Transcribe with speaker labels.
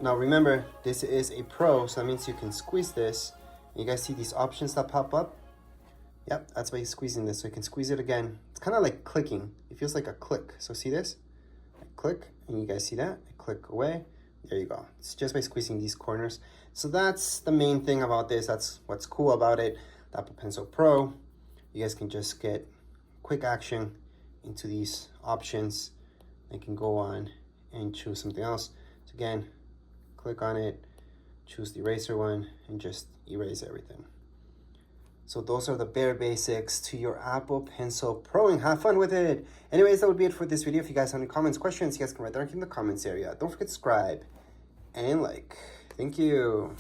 Speaker 1: Now remember, this is a Pro, so that means you can squeeze this. You guys see these options that pop up? Yep, that's why you're squeezing this, so you can squeeze it again. It's kind of like clicking. It feels like a click. So see this? I click, and you guys see that? I click away. There you go. It's just by squeezing these corners. So that's the main thing about this. That's what's cool about it. The Apple Pencil Pro. You guys can just get quick action into these options. You can go on and choose something else. So again, click on it, choose the eraser one, and just erase everything. So those are the bare basics to your Apple Pencil Pro, and have fun with it. Anyways, that would be it for this video. If you guys have any comments, questions, you guys can write down in the comments area. Don't forget to subscribe and like. Thank you.